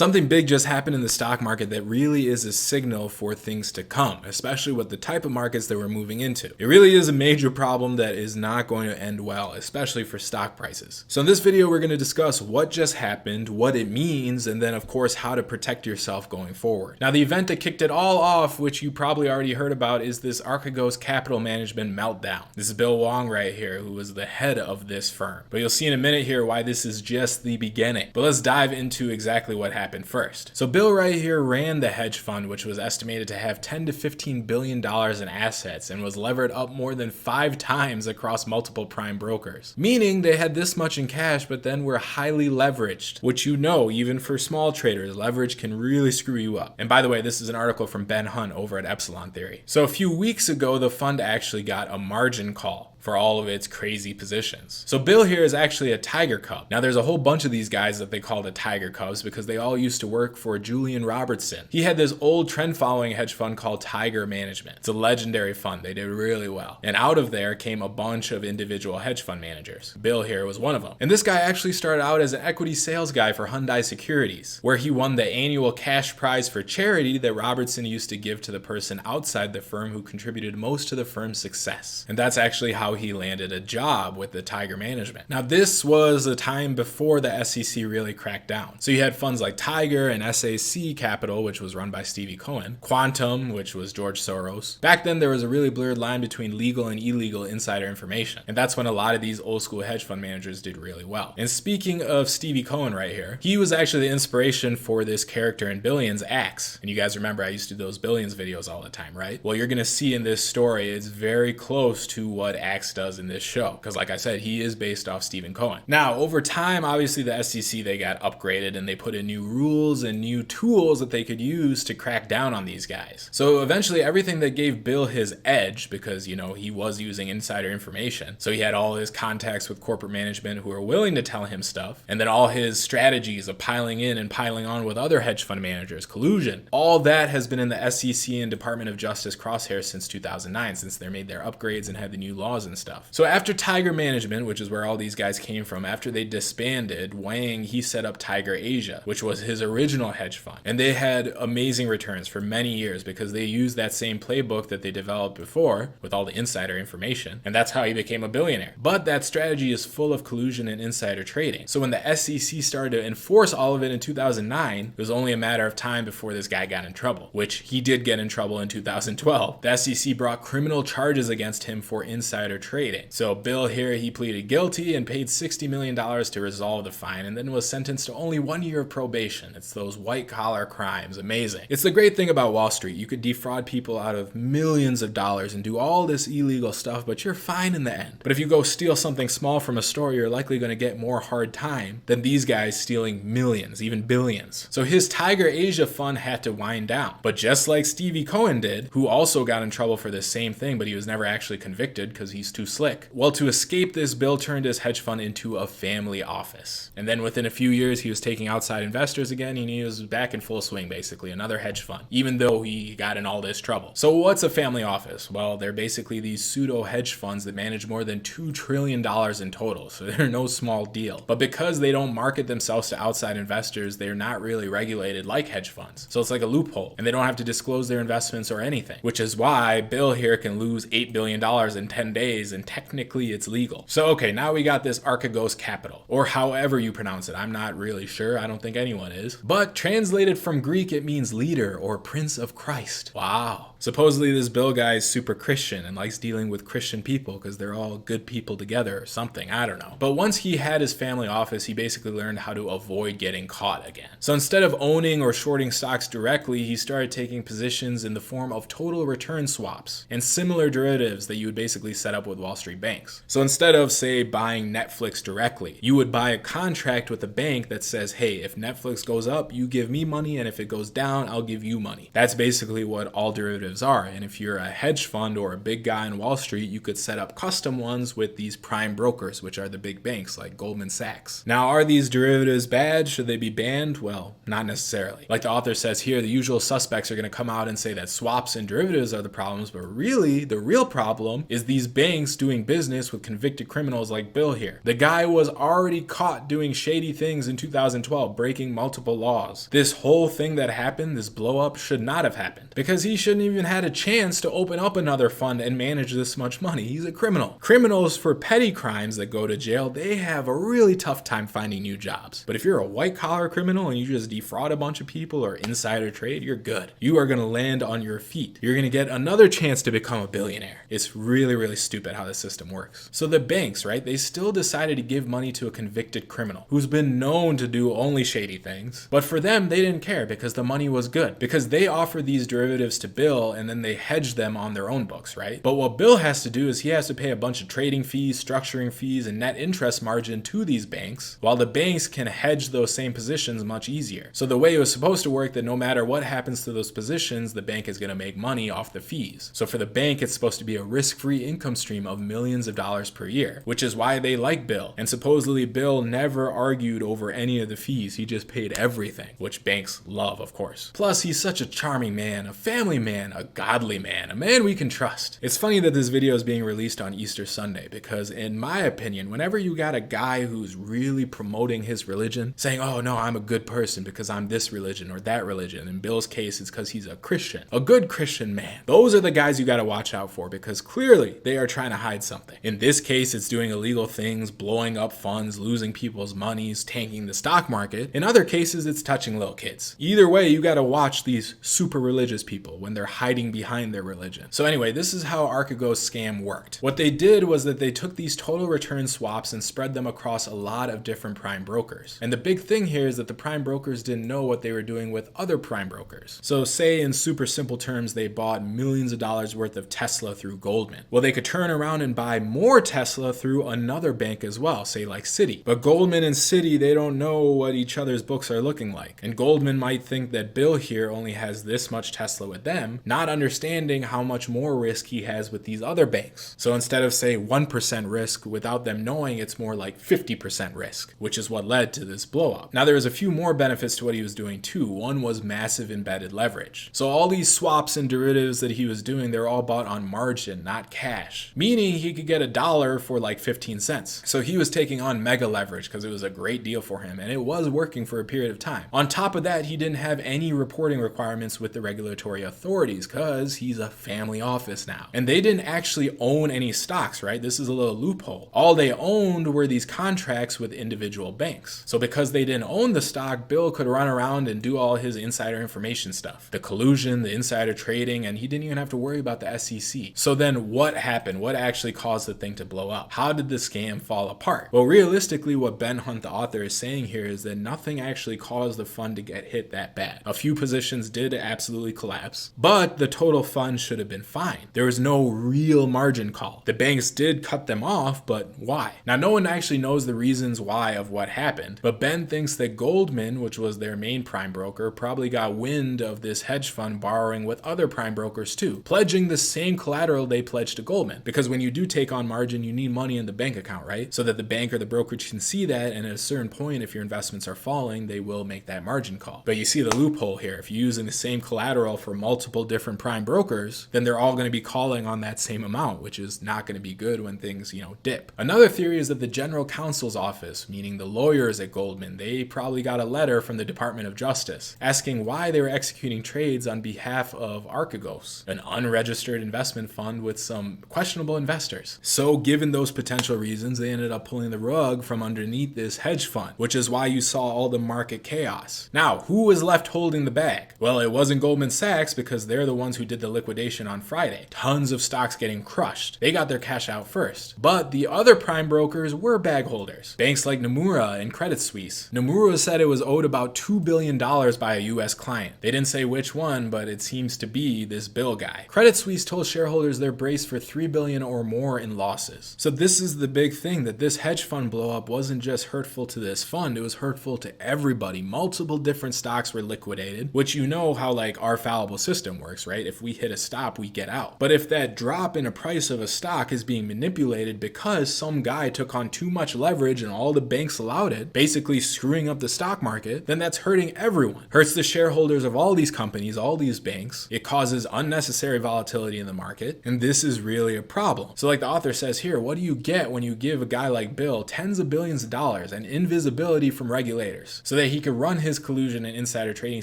Something big just happened in the stock market that really is a signal for things to come, especially with the type of markets that we're moving into. It really is a major problem that is not going to end well, especially for stock prices. So in this video, we're going to discuss what just happened, what it means, and then of course how to protect yourself going forward. Now the event that kicked it all off, which you probably already heard about, is this Archegos capital management meltdown. This is Bill Hwang right here, who was the head of this firm. But you'll see in a minute here why this is just the beginning. But let's dive into exactly what happened first. So Bill right here ran the hedge fund, which was estimated to have $10 to $15 billion in assets and was levered up more than 5 times across multiple prime brokers. Meaning they had this much in cash, but then were highly leveraged, which you know, even for small traders, leverage can really screw you up. And by the way, this is an article from Ben Hunt over at Epsilon Theory. So a few weeks ago, the fund actually got a margin call for all of its crazy positions. So Bill here is actually a tiger cub. Now there's a whole bunch of these guys that they call the tiger cubs because they all used to work for Julian Robertson. He had this old trend following hedge fund called Tiger Management. It's a legendary fund. They did really well. And out of there came a bunch of individual hedge fund managers. Bill here was one of them. And this guy actually started out as an equity sales guy for Hyundai Securities, where he won the annual cash prize for charity that Robertson used to give to the person outside the firm who contributed most to the firm's success. And that's actually how he landed a job with the Tiger Management. Now this was a time before the SEC really cracked down. So you had funds like Tiger and SAC Capital, which was run by Stevie Cohen, Quantum, which was George Soros. Back then there was a really blurred line between legal and illegal insider information. And that's when a lot of these old school hedge fund managers did really well. And speaking of Stevie Cohen right here, he was actually the inspiration for this character in Billions, Axe. And you guys remember I used to do those Billions videos all the time, right? Well, you're gonna see in this story, it's very close to what Axe does in this show, because like I said, he is based off Stephen Cohen. Now over time, obviously the SEC, they got upgraded and they put in new rules and new tools that they could use to crack down on these guys. So eventually everything that gave Bill his edge, because you know he was using insider information, so he had all his contacts with corporate management who were willing to tell him stuff, and then all his strategies of piling in and piling on with other hedge fund managers, collusion, all that has been in the SEC and Department of Justice crosshairs since 2009, since they made their upgrades and had the new laws and stuff. So after Tiger Management, which is where all these guys came from, after they disbanded, Hwang, he set up Tiger Asia, which was his original hedge fund. And they had amazing returns for many years because they used that same playbook that they developed before with all the insider information. And that's how he became a billionaire. But that strategy is full of collusion and insider trading. So when the SEC started to enforce all of it in 2009, it was only a matter of time before this guy got in trouble, which he did get in trouble in 2012. The SEC brought criminal charges against him for insider trading. So Bill here, he pleaded guilty and paid $60 million to resolve the fine and then was sentenced to only 1 year of probation. It's those white collar crimes. Amazing. It's the great thing about Wall Street. You could defraud people out of millions of dollars and do all this illegal stuff, but you're fine in the end. But if you go steal something small from a store, you're likely going to get more hard time than these guys stealing millions, even billions. So his Tiger Asia fund had to wind down. But just like Stevie Cohen did, who also got in trouble for the same thing, but he was never actually convicted because he's too slick. Well, to escape this, Bill turned his hedge fund into a family office. And then within a few years, he was taking outside investors again, and he was back in full swing, basically, another hedge fund, even though he got in all this trouble. So what's a family office? Well, they're basically these pseudo hedge funds that manage more than $2 trillion in total, so they're no small deal. But because they don't market themselves to outside investors, they're not really regulated like hedge funds. So it's like a loophole, and they don't have to disclose their investments or anything, which is why Bill here can lose $8 billion in 10 days, and technically it's legal. So okay, now we got this Archegos capital, or however you pronounce it. I'm not really sure. I don't think anyone is. But translated from Greek, it means leader or prince of Christ. Wow. Supposedly this Bill guy is super Christian and likes dealing with Christian people because they're all good people together or something. I don't know. But once he had his family office, he basically learned how to avoid getting caught again. So instead of owning or shorting stocks directly, he started taking positions in the form of total return swaps and similar derivatives that you would basically set up with Wall Street banks. So instead of, say, buying Netflix directly, you would buy a contract with a bank that says, hey, if Netflix goes up, you give me money, and if it goes down, I'll give you money. That's basically what all derivatives derivatives are. And if you're a hedge fund or a big guy on Wall Street, you could set up custom ones with these prime brokers, which are the big banks like Goldman Sachs. Now, are these derivatives bad? Should they be banned? Well, not necessarily. Like the author says here, the usual suspects are going to come out and say that swaps and derivatives are the problems, but really, the real problem is these banks doing business with convicted criminals like Bill here. The guy was already caught doing shady things in 2012, breaking multiple laws. This whole thing that happened, this blow up, should not have happened because he shouldn't even had a chance to open up another fund and manage this much money. He's a criminal. Criminals for petty crimes that go to jail, they have a really tough time finding new jobs. But if you're a white collar criminal and you just defraud a bunch of people or insider trade, you're good. You are going to land on your feet. You're going to get another chance to become a billionaire. It's really, really stupid how the system works. So the banks, right, they still decided to give money to a convicted criminal who's been known to do only shady things. But for them, they didn't care because the money was good, because they offered these derivatives to Bill and then they hedged them on their own books, right? But what Bill has to do is he has to pay a bunch of trading fees, structuring fees, and net interest margin to these banks, while the banks can hedge those same positions much easier. So the way it was supposed to work, that no matter what happens to those positions, the bank is going to make money off the fees. So for the bank, it's supposed to be a risk-free income stream of millions of dollars per year, which is why they like Bill. And supposedly Bill never argued over any of the fees. He just paid everything, which banks love, of course. Plus, he's such a charming man, a family man, a godly man, a man we can trust. It's funny that this video is being released on Easter Sunday because, in my opinion, whenever you got a guy who's really promoting his religion, saying, oh no, I'm a good person because I'm this religion or that religion, in Bill's case, it's because he's a Christian, a good Christian man. Those are the guys you got to watch out for because clearly they are trying to hide something. In this case, it's doing illegal things, blowing up funds, losing people's monies, tanking the stock market. In other cases, it's touching little kids. Either way, you got to watch these super religious people when they're hiding behind their religion. So anyway, this is how Archegos scam worked. What they did was that they took these total return swaps and spread them across a lot of different prime brokers. And the big thing here is that the prime brokers didn't know what they were doing with other prime brokers. So say in super simple terms, they bought millions of dollars worth of Tesla through Goldman. Well, they could turn around and buy more Tesla through another bank as well, say like Citi. But Goldman and Citi, they don't know what each other's books are looking like. And Goldman might think that Bill here only has this much Tesla with them, not understanding how much more risk he has with these other banks. So instead of say 1% risk, without them knowing, it's more like 50% risk, which is what led to this blow up. Now there was a few more benefits to what he was doing too. One was massive embedded leverage. So all these swaps and derivatives that he was doing, they're all bought on margin, not cash, meaning he could get $1 for like 15 cents. So he was taking on mega leverage because it was a great deal for him and it was working for a period of time. On top of that, he didn't have any reporting requirements with the regulatory authorities because he's a family office now. And they didn't actually own any stocks, right? This is a little loophole. All they owned were these contracts with individual banks. So because they didn't own the stock, Bill could run around and do all his insider information stuff, the collusion, the insider trading, and he didn't even have to worry about the SEC. So then what happened? What actually caused the thing to blow up? How did the scam fall apart? Well, realistically, what Ben Hunt, the author, is saying here is that nothing actually caused the fund to get hit that bad. A few positions did absolutely collapse, but the total fund should have been fine. There was no real margin call. The banks did cut them off, but why? Now, no one actually knows the reasons why of what happened, but Ben thinks that Goldman, which was their main prime broker, probably got wind of this hedge fund borrowing with other prime brokers too, pledging the same collateral they pledged to Goldman. Because when you do take on margin, you need money in the bank account, right? So that the bank or the brokerage can see that, and at a certain point, if your investments are falling, they will make that margin call. But you see the loophole here. If you're using the same collateral for multiple different prime brokers, then they're all going to be calling on that same amount, which is not going to be good when things, dip. Another theory is that the general counsel's office, meaning the lawyers at Goldman, they probably got a letter from the Department of Justice asking why they were executing trades on behalf of Archegos, an unregistered investment fund with some questionable investors. So given those potential reasons, they ended up pulling the rug from underneath this hedge fund, which is why you saw all the market chaos. Now, who was left holding the bag? Well, it wasn't Goldman Sachs because they're the ones who did the liquidation on Friday. Tons of stocks getting crushed. They got their cash out first. But the other prime brokers were bag holders. Banks like Nomura and Credit Suisse. Nomura said it was owed about $2 billion by a US client. They didn't say which one, but it seems to be this Bill guy. Credit Suisse told shareholders they're braced for $3 billion or more in losses. So this is the big thing, that this hedge fund blow up wasn't just hurtful to this fund, it was hurtful to everybody. Multiple different stocks were liquidated, which you know how like our Fallible system works. works, right? If we hit a stop, we get out. But if that drop in a price of a stock is being manipulated because some guy took on too much leverage and all the banks allowed it, basically screwing up the stock market, then that's hurting everyone. Hurts the shareholders of all these companies, all these banks. It causes unnecessary volatility in the market, and this is really a problem. So like the author says here, what do you get when you give a guy like Bill tens of billions of dollars and invisibility from regulators so that he can run his collusion and insider trading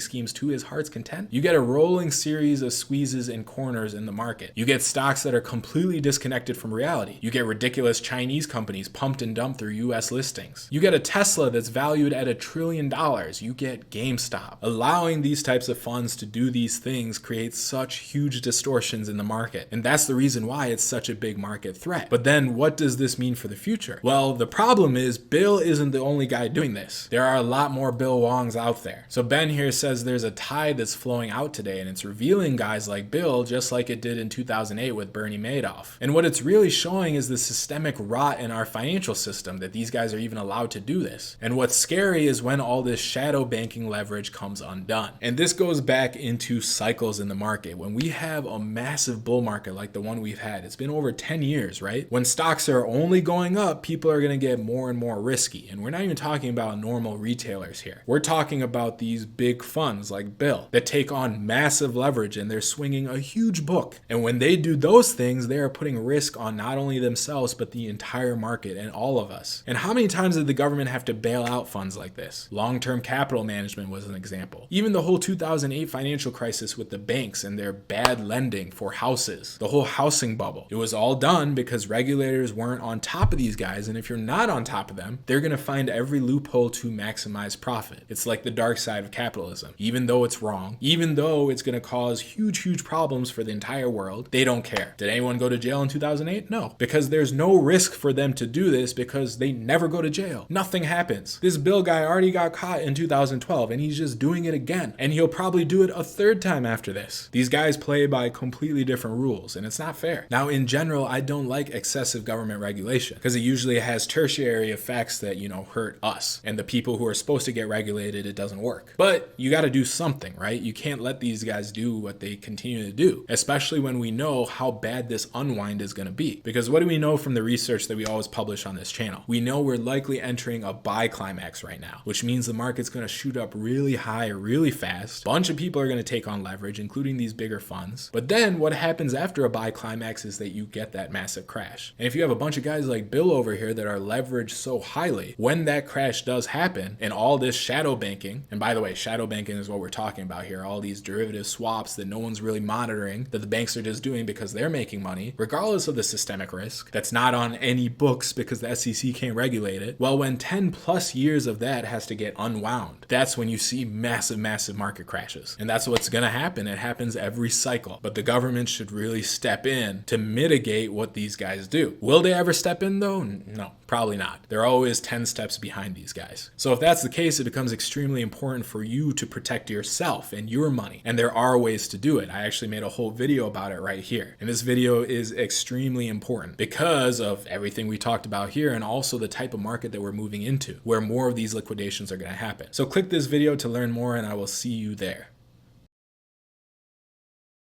schemes to his heart's content? You get a rolling series of squeezes and corners in the market. You get stocks that are completely disconnected from reality. You get ridiculous Chinese companies pumped and dumped through US listings. You get a Tesla that's valued at $1 trillion. You get GameStop. Allowing these types of funds to do these things creates such huge distortions in the market. And that's the reason why it's such a big market threat. But then what does this mean for the future? Well, the problem is Bill isn't the only guy doing this. There are a lot more Bill Hwangs out there. So Ben here says there's a tide that's flowing out today, and it's revealing guys like Bill just like it did in 2008 with Bernie Madoff. And what it's really showing is the systemic rot in our financial system, that these guys are even allowed to do this. And what's scary is when all this shadow banking leverage comes undone. And this goes back into cycles in the market. When we have a massive bull market like the one we've had, it's been over 10 years, right? When stocks are only going up, people are going to get more and more risky. And we're not even talking about normal retailers here. We're talking about these big funds like Bill that take on massive leverage and they're swinging a huge book. And when they do those things, they are putting risk on not only themselves, but the entire market and all of us. And how many times did the government have to bail out funds like this? Long-term capital management was an example. Even the whole 2008 financial crisis with the banks and their bad lending for houses, the whole housing bubble. It was all done because regulators weren't on top of these guys. And if you're not on top of them, they're going to find every loophole to maximize profit. It's like the dark side of capitalism. Even though it's wrong, even though it's going to cause huge problems for the entire world, they don't care. Did anyone go to jail in 2008? No, because there's no risk for them to do this because they never go to jail. Nothing happens. This Bill guy already got caught in 2012 and he's just doing it again. And he'll probably do it a third time after this. These guys play by completely different rules and it's not fair. Now, in general, I don't like excessive government regulation because it usually has tertiary effects that, hurt us. And the people who are supposed to get regulated, it doesn't work. But you got to do something, right? You can't let these guys do what they continue to do, especially when we know how bad this unwind is going to be. Because what do we know from the research that we always publish on this channel? We know we're likely entering a buy climax right now, which means the market's going to shoot up really high, really fast. A bunch of people are going to take on leverage, including these bigger funds. But then what happens after a buy climax is that you get that massive crash. And if you have a bunch of guys like Bill over here that are leveraged so highly, when that crash does happen and all this shadow banking, and by the way, shadow banking is what we're talking about here, all these derivative swaps that no one's really monitoring, that the banks are just doing because they're making money, regardless of the systemic risk, that's not on any books because the SEC can't regulate it. Well, when 10 plus years of that has to get unwound, that's when you see massive market crashes. And that's what's going to happen. It happens every cycle. But the government should really step in to mitigate what these guys do. Will they ever step in though? No, probably not. They're always 10 steps behind these guys. So if that's the case, it becomes extremely important for you to protect yourself and your money. And there are ways to do it. I actually made a whole video about it right here. And this video is extremely important because of everything we talked about here and also the type of market that we're moving into, where more of these liquidations are going to happen. So click this video to learn more and I will see you there.